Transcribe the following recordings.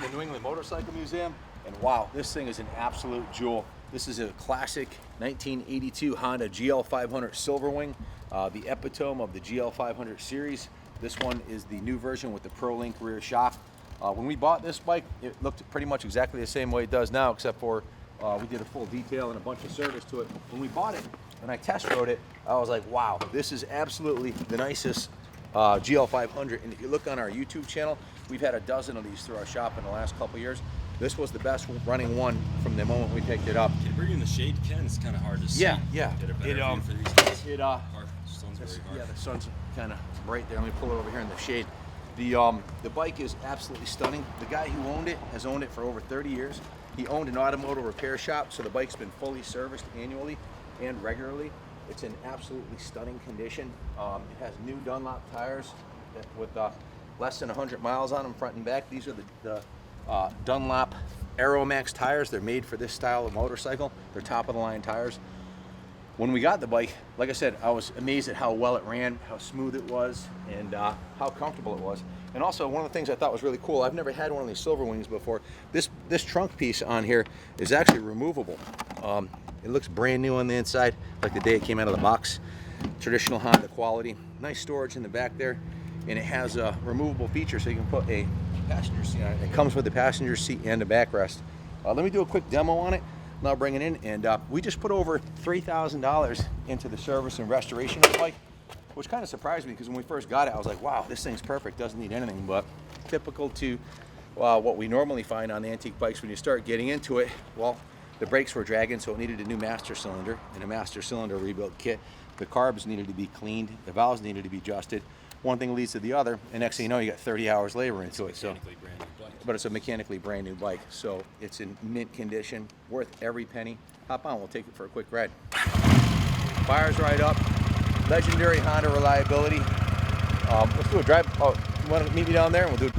from the New England Motorcycle Museum, and wow, this thing is an absolute jewel. This is a classic 1982 Honda GL500 Silverwing, the epitome of the GL500 series. This one is the new version with the ProLink rear shock. When we bought this bike, it looked pretty much exactly the same way it does now, except for we did a full detail and a bunch of service to it. When we bought it and I test rode it, I was like, wow, this is absolutely the nicest GL500. And if you look on our YouTube channel, we've had a dozen of these through our shop in the last couple of years. This was the best running one from the moment we picked it up. Can you bring in the shade, Ken? It's kind of hard to see. Yeah. Get a better view for these guys. Sun's very hard. Yeah, the sun's kind of bright there. Let me pull it over here in the shade. The bike is absolutely stunning. The guy who owned it has owned it for over 30 years. He owned an automotive repair shop, so the bike's been fully serviced annually and regularly. It's in absolutely stunning condition. It has new Dunlop tires with less than 100 miles on them, front and back. These are the Dunlop Aeromax tires. They're made for this style of motorcycle. They're top of the line tires. When we got the bike, like I said, I was amazed at how well it ran, how smooth it was, and how comfortable it was. And also, one of the things I thought was really cool, I've never had one of these Silverwings before. This trunk piece on here is actually removable. It looks brand new on the inside, like the day it came out of the box. Traditional Honda quality. Nice storage in the back there, and it has a removable feature, so you can put a passenger seat on it. It comes with the passenger seat and the backrest. Let me do a quick demo on it, and I'll bring it in. And we just put over $3,000 into the service and restoration of the bike, which kind of surprised me, because when we first got it, I was like, wow, this thing's perfect, doesn't need anything. But typical to what we normally find on the antique bikes, when you start getting into it, well, the brakes were dragging, so it needed a new master cylinder and a master cylinder rebuild kit. The carbs needed to be cleaned, the valves needed to be adjusted. One thing leads to the other, and next thing you know, you got 30 hours labor into it. So, but it's a mechanically brand new bike, so it's in mint condition, worth every penny. Hop on, we'll take it for a quick ride. Fires right up, legendary Honda reliability. Let's do a drive. Oh, you want to meet me down there? And we'll do.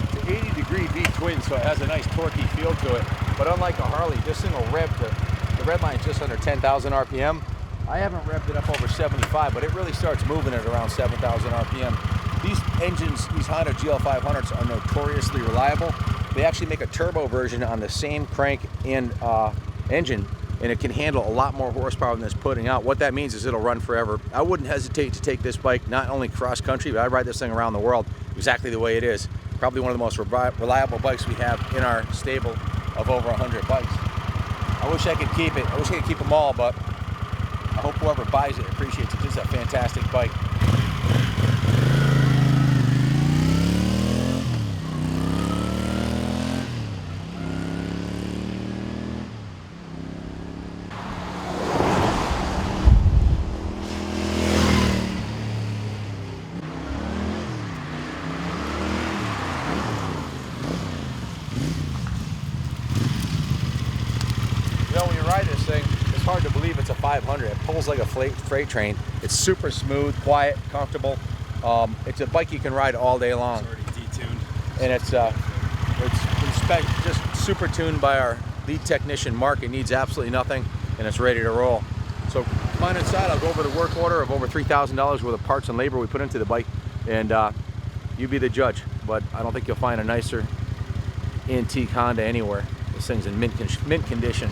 It's an 80-degree V-twin, so it has a nice torquey feel to it. But unlike a Harley, this thing will rev to the red line's just under 10,000 RPM. I haven't revved it up over 75, but it really starts moving at around 7,000 RPM. These engines, these Honda GL500s, are notoriously reliable. They actually make a turbo version on the same crank and engine, and it can handle a lot more horsepower than it's putting out. What that means is it'll run forever. I wouldn't hesitate to take this bike not only cross country, but I'd ride this thing around the world exactly the way it is. Probably one of the most reliable bikes we have in our stable of over 100 bikes. I wish I could keep it. I wish I could keep them all, but I hope whoever buys it appreciates it. It's a fantastic bike. When you ride this thing, it's hard to believe it's a 500. It pulls like a freight train. It's super smooth, quiet, comfortable. It's a bike you can ride all day long. It's already detuned. And it's just super tuned by our lead technician, Mark. It needs absolutely nothing, and it's ready to roll. So come on inside. I'll go over the work order of over $3,000 worth of parts and labor we put into the bike, and you be the judge. But I don't think you'll find a nicer antique Honda anywhere. This thing's in mint condition,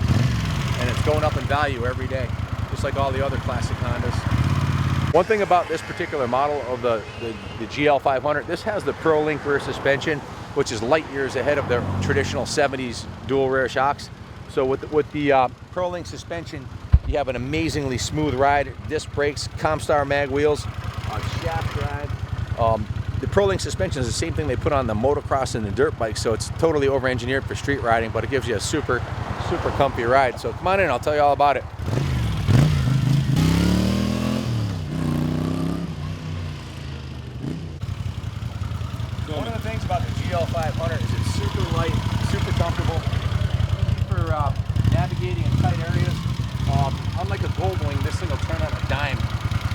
and it's going up in value every day, just like all the other classic Hondas. One thing about this particular model of the GL500, this has the ProLink rear suspension, which is light years ahead of the traditional 70s dual rear shocks. So with the ProLink suspension, you have an amazingly smooth ride, disc brakes, Comstar mag wheels, shaft drive. The ProLink suspension is the same thing they put on the motocross and the dirt bikes, so it's totally over-engineered for street riding, but it gives you a super comfy ride. So come on in, I'll tell you all about it. One of the things about the GL500 is it's super light, super comfortable for navigating in tight areas. Unlike a Goldwing, this thing will turn on a dime.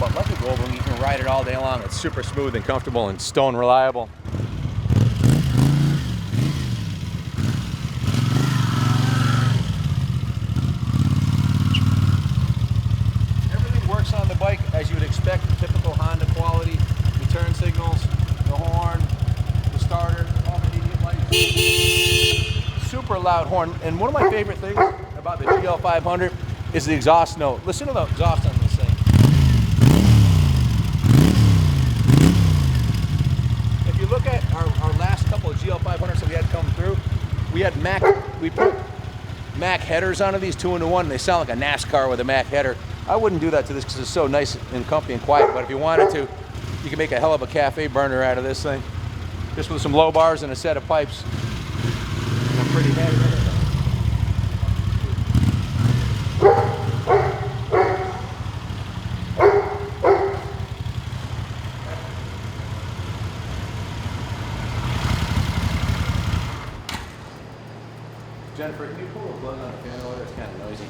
But like a Goldwing, you can ride it all day long. It's super smooth and comfortable and stone reliable. Everything works on the bike as you would expect, typical Honda quality. The turn signals, the horn, the starter, super loud horn. And one of my favorite things about the GL500 is the exhaust note. Listen to the exhaust on this thing. If you look at our last couple of GL500s that we had come through, we put Mac headers onto these 2-in-1, and they sound like a NASCAR with a Mac header. I wouldn't do that to this because it's so nice and comfy and quiet, but if you wanted to, you can make a hell of a cafe burner out of this thing. Just with some low bars and a set of pipes. And a pretty heavy. Jennifer, can you pull the plug on the fan over there? It's kind of noisy.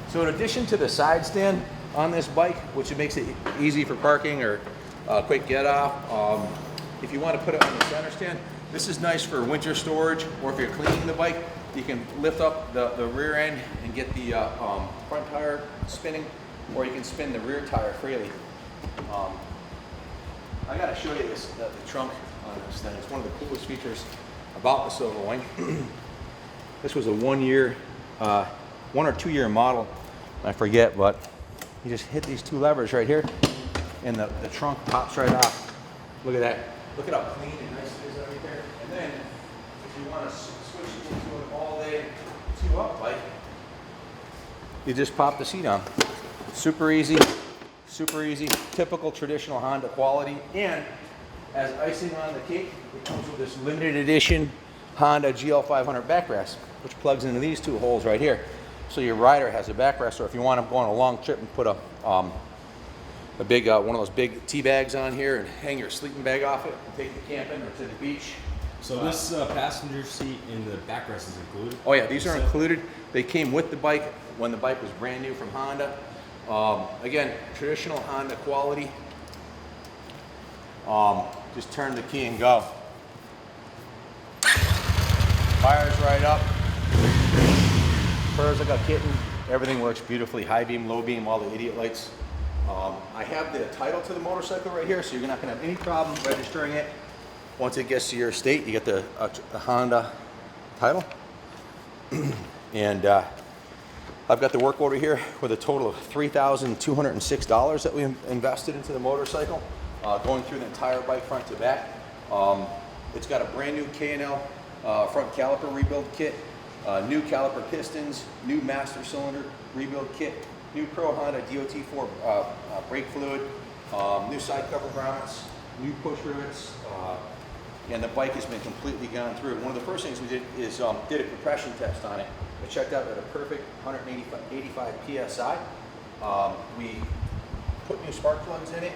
So in addition to the side stand on this bike, which makes it easy for parking or quick get off, if you want to put it on the center stand, this is nice for winter storage, or if you're cleaning the bike, you can lift up the rear end and get the front tire spinning, or you can spin the rear tire freely. I got to show you this, the trunk on this thing. It's one of the coolest features about the Silverwing. This was a 1 or 2 year model, I forget, but you just hit these 2 levers right here, and the trunk pops right off. Look at that. Look at how clean and nice it is right there. And then, if you want to switch into an all-day 2-up bike, you just pop the seat on. Super easy, typical traditional Honda quality. And as icing on the cake, it comes with this limited edition Honda GL500 backrest, which plugs into these 2 holes right here. So your rider has a backrest, or if you want to go on a long trip and put a big one of those big tea bags on here and hang your sleeping bag off it and take it camping or to the beach. So this passenger seat in the backrest is included? Oh yeah, these are included. They came with the bike when the bike was brand new from Honda. Again, traditional Honda quality. Just turn the key and go. Fires right up. Purrs like a kitten. Everything works beautifully. High beam, low beam, all the idiot lights. I have the title to the motorcycle right here, so you're not going to have any problem registering it. Once it gets to your state, you get the Honda title. And I've got the work order here with a total of $3,206 that we invested into the motorcycle, going through the entire bike front to back. It's got a brand new K&L front caliper rebuild kit, new caliper pistons, new master cylinder rebuild kit, new Pro Honda DOT4 brake fluid, new side cover grommets, new push rivets, and the bike has been completely gone through. One of the first things we did is did a compression test on it. It checked out at a perfect 185 PSI. We put new spark plugs in it,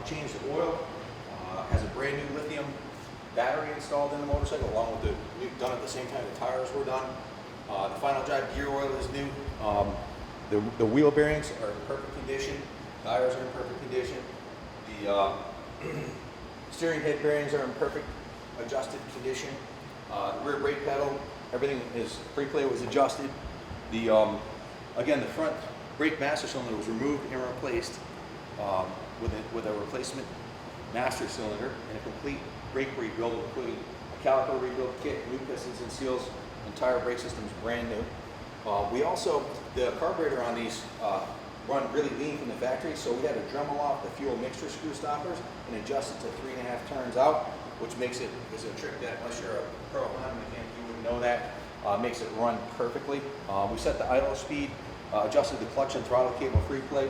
changed the oil, has a brand new lithium battery installed in the motorcycle, along with done at the same time the tires were done. The final drive gear oil is new. The wheel bearings are in perfect condition. Tires are in perfect condition. The steering head bearings are in perfect adjusted condition. Rear brake pedal, everything is pre-play was adjusted. Again, the front brake master cylinder was removed and replaced with a replacement master cylinder and a complete brake rebuild, including a caliper rebuild kit, new pistons and seals, entire brake system's brand new. We also, the carburetor on these run really lean from the factory, so we had to Dremel off the fuel mixture screw stoppers and adjust it to 3.5 turns out, which makes it, is a trick that unless you're a pro Honda mechanic, you wouldn't know that, makes it run perfectly. We set the idle speed, adjusted the clutch and throttle cable free plate.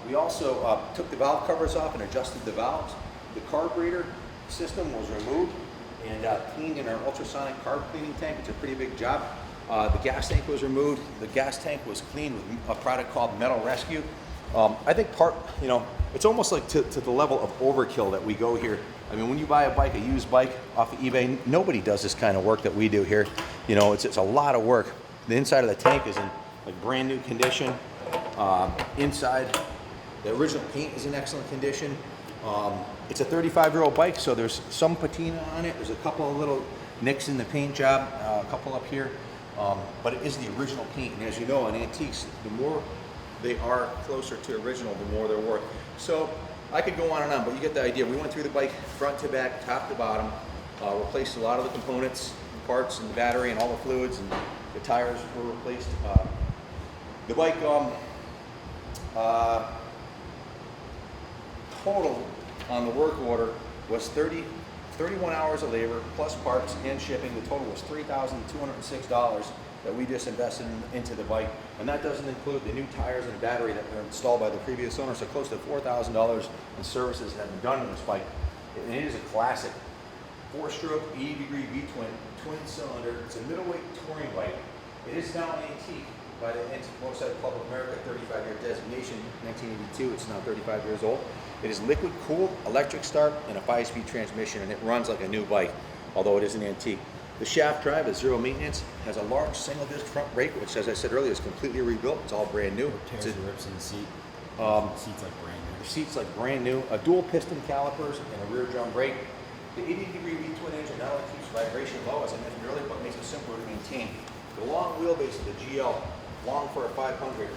We also took the valve covers off and adjusted the valves. The carburetor system was removed and cleaned in our ultrasonic carb cleaning tank. It's a pretty big job. The gas tank was removed. The gas tank was cleaned with a product called Metal Rescue. I think it's almost like to the level of overkill that we go here. I mean, when you buy a bike, a used bike off of eBay, nobody does this kind of work that we do here. You know, it's a lot of work. The inside of the tank is in like brand new condition. Inside, the original paint is in excellent condition. It's a 35-year-old bike, so there's some patina on it. There's a couple of little nicks in the paint job, a couple up here. But it is the original paint, and as you know, on antiques, the more they are closer to original, the more they're worth. So I could go on and on, but you get the idea. We went through the bike front to back, top to bottom, replaced a lot of the components, parts and the battery and all the fluids, and the tires were replaced. The bike total on the work order was 31 hours of labor plus parts and shipping. The total was $3,206 that we just invested into the bike, and that doesn't include the new tires and the battery that were installed by the previous owner. So close to $4,000 in services have been done on this bike, and it is a classic 4-stroke 80-degree V-twin twin cylinder. It's a middleweight touring bike. It is now an antique by the Antique Motorcycle Club of America 35-year designation, 1982. It's now 35 years old. It is liquid cooled, electric start, and a 5-speed transmission, and it runs like a new bike, although it is an antique. The shaft drive is zero maintenance, has a large single disc front brake, which, as I said earlier, is completely rebuilt. It's all brand new. Tears and rips in the seat. Seat's like brand new. The seat's like brand new. A dual piston calipers and a rear drum brake. The 80-degree V-twin engine not only keeps vibration low, as I mentioned earlier, but makes it simpler to maintain. The long wheelbase of the GL, long for a 500,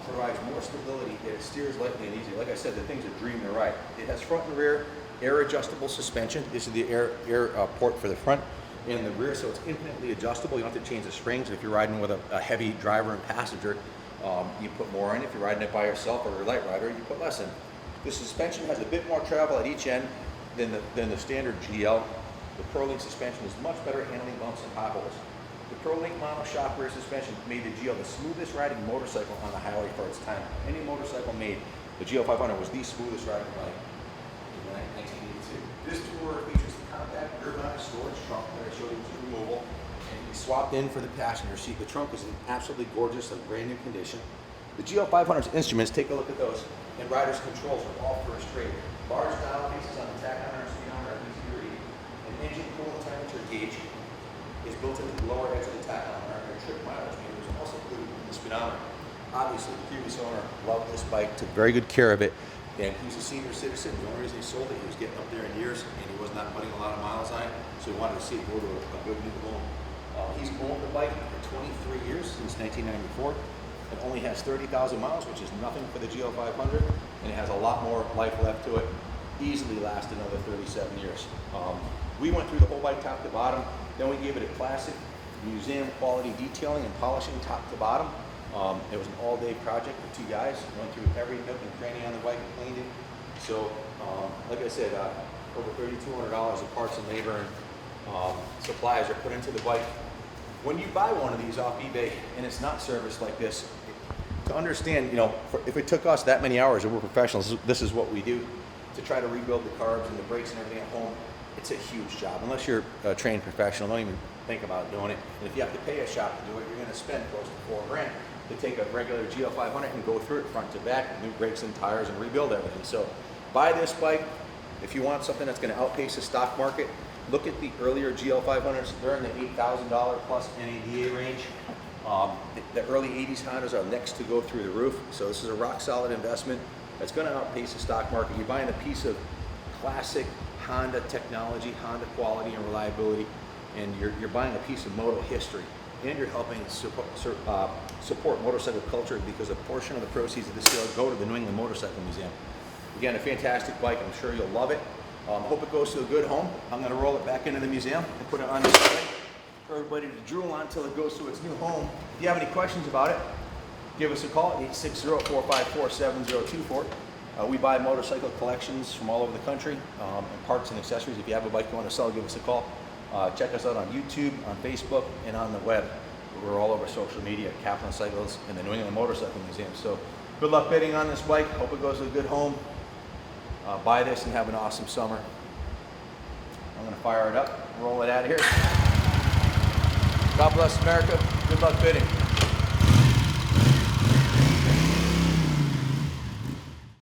provides more stability. It steers lightly and easy. Like I said, the thing's a dream to ride. It has front and rear air adjustable suspension. This is the air port for the front and the rear, so it's infinitely adjustable. You don't have to change the springs. If you're riding with a heavy driver and passenger, you put more in. If you're riding it by yourself or a light rider, you put less in. The suspension has a bit more travel at each end than the standard GL. The ProLink suspension is much better at handling bumps and potholes. The ProLink monoshock rear suspension made the GL the smoothest riding motorcycle on the highway for its time. Any motorcycle made, the GL500 was the smoothest riding bike in 1982. This tourer features the compact rear-mounted storage trunk that I showed you, which is removable, and can be swapped in for the passenger seat. The trunk is in absolutely gorgeous, like brand new condition. The GL500's instruments, take a look at those, and rider's controls are all first rate. Large dial pieces on the tachometer and speedometer are easy to read. An engine coolant temperature gauge is built into the lower edge of the tachometer, and a trip mileage meter is also included in the speedometer. Obviously, the previous owner loved this bike, took very good care of it, and he's a senior citizen. The only reason he sold it, he was getting up there in years, and he was not putting a lot of miles on it, so he wanted to see it go to a good new home. He's owned the bike for 23 years, since 1994. It only has 30,000 miles, which is nothing for the GL500, and it has a lot more life left to it. Easily last another 37 years. We went through the whole bike top to bottom. Then we gave it a classic museum quality detailing and polishing top to bottom. It was an all-day project with 2 guys. Went through every nook and cranny on the bike and cleaned it. So, like I said, over $3,200 of parts and labor and supplies are put into the bike. When you buy one of these off eBay and it's not serviced like this, to understand, if it took us that many hours and we're professionals, this is what we do to try to rebuild the carbs and the brakes and everything at home. It's a huge job. Unless you're a trained professional, don't even think about doing it. And if you have to pay a shop to do it, you're going to spend close to $4 grand to take a regular GL500 and go through it front to back, new brakes and tires, and rebuild everything. So buy this bike if you want something that's going to outpace the stock market. Look at the earlier GL500s. They're in the $8,000 plus NADA range. The early 80s Hondas are next to go through the roof. So this is a rock solid investment that's going to outpace the stock market. You're buying a piece of classic Honda technology, Honda quality and reliability, and you're buying a piece of moto history, and you're helping support motorcycle culture, because a portion of the proceeds of the sale go to the New England Motorcycle Museum. Again, a fantastic bike. I'm sure you'll love it. Hope it goes to a good home. I'm going to roll it back into the museum and put it on display for everybody to drool on until it goes to its new home. If you have any questions about it, give us a call at 860-454-7024. We buy motorcycle collections from all over the country, and parts and accessories. If you have a bike you want to sell, give us a call. Check us out on YouTube, on Facebook, and on the web. We're all over social media, Kaplan Cycles and the New England Motorcycle Museum. So good luck bidding on this bike. Hope it goes to a good home. Buy this and have an awesome summer. I'm going to fire it up, roll it out of here. God bless America. Good luck bidding.